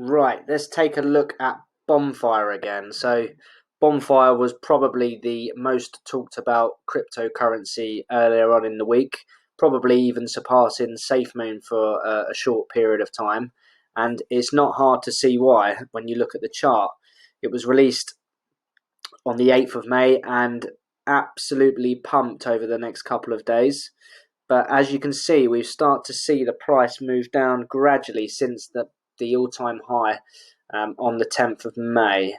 Right, let's take a look at Bonfire again. So, Bonfire was probably the most talked about cryptocurrency earlier on in the week, probably even surpassing SafeMoon for a short period of time. And it's not hard to see why when you look at the chart. It was released on the 8th of May and absolutely pumped over the next couple of days. But as you can see, we've started to see the price move down gradually since the all-time high on the 10th of May.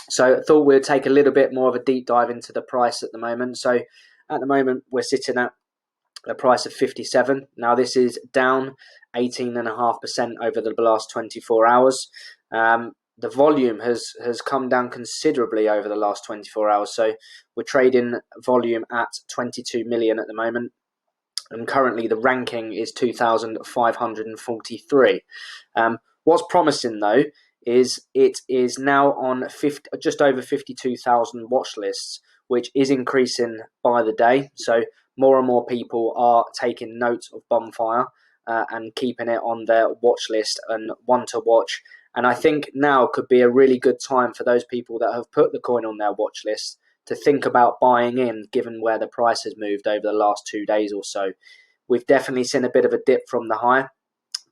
So I thought we'd take a little bit more of a deep dive into the price at the moment. So at the moment, we're sitting at a price of 57. Now, this is down 18.5% over the last 24 hours. The volume has come down considerably over the last 24 hours. So we're trading volume at 22 million at the moment. And currently the ranking is 2,543. What's promising though is it is now on just over 52,000 watch lists, which is increasing by the day. So more and more people are taking note of Bonfire and keeping it on their watch list and one to watch. And I think now could be a really good time for those people that have put the coin on their watch list to think about buying in, given where the price has moved over the last 2 days or so. We've definitely seen a bit of a dip from the high,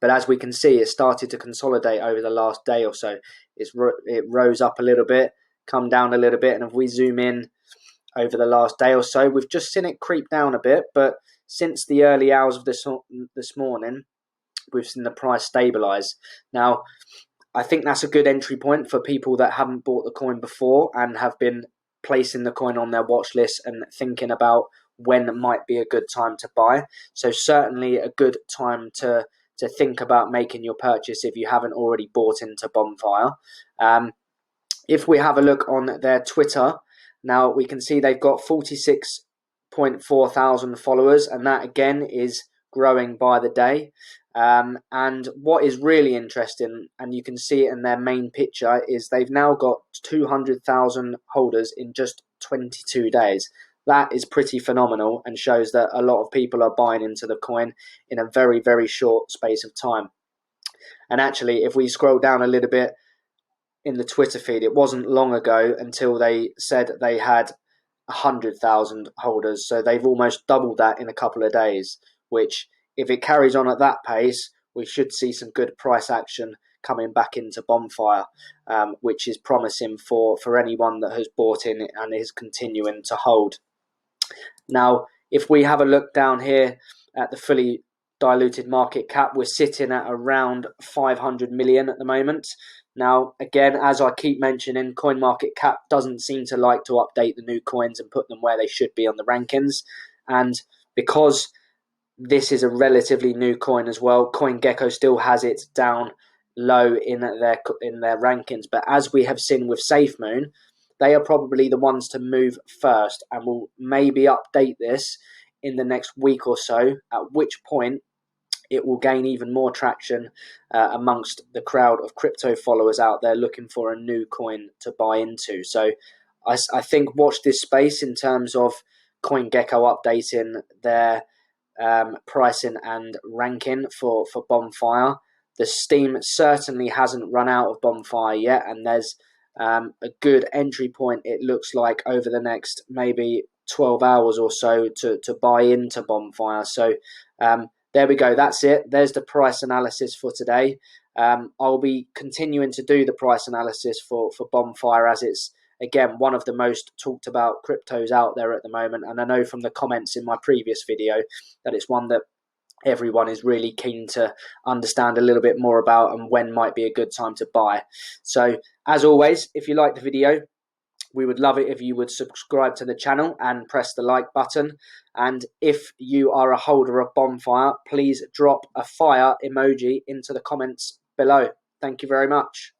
but as we can see, it started to consolidate over the last day or so. It rose up a little bit, come down a little bit, and if we zoom in over the last day or so, we've just seen it creep down a bit, but since the early hours of this morning, we've seen the price stabilize. Now, I think that's a good entry point for people that haven't bought the coin before and have been placing the coin on their watch list and thinking about when might be a good time to buy. So certainly a good time to think about making your purchase if you haven't already bought into Bonfire. If we have a look on their Twitter, now we can see they've got 46.4 thousand followers, and that again is growing by the day. And what is really interesting, and you can see it in their main picture, is they've now got 200,000 holders in just 22 days. That is pretty phenomenal and shows that a lot of people are buying into the coin in a very, very short space of time. And actually, if we scroll down a little bit in the Twitter feed, it wasn't long ago until they said they had 100,000 holders. So they've almost doubled that in a couple of days, which if it carries on at that pace, we should see some good price action coming back into Bonfire, which is promising for anyone that has bought in it and is continuing to hold. Now, if we have a look down here at the fully diluted market cap, we're sitting at around 500 million at the moment. Now, again, as I keep mentioning, CoinMarketCap doesn't seem to like to update the new coins and put them where they should be on the rankings. And because this is a relatively new coin as well, CoinGecko still has it down low in their rankings. But as we have seen with SafeMoon, they are probably the ones to move first and will maybe update this in the next week or so, at which point it will gain even more traction amongst the crowd of crypto followers out there looking for a new coin to buy into. So I think watch this space in terms of CoinGecko updating their pricing and ranking for Bonfire. The steam certainly hasn't run out of Bonfire yet, and there's a good entry point, it looks like, over the next maybe 12 hours or so to buy into Bonfire. So there we go. That's it. There's the price analysis for today. I'll be continuing to do the price analysis for Bonfire, as it's, again, one of the most talked about cryptos out there at the moment. And I know from the comments in my previous video that it's one that everyone is really keen to understand a little bit more about and when might be a good time to buy. So as always, if you like the video, we would love it if you would subscribe to the channel and press the like button. And if you are a holder of Bonfire, please drop a fire emoji into the comments below. Thank you very much.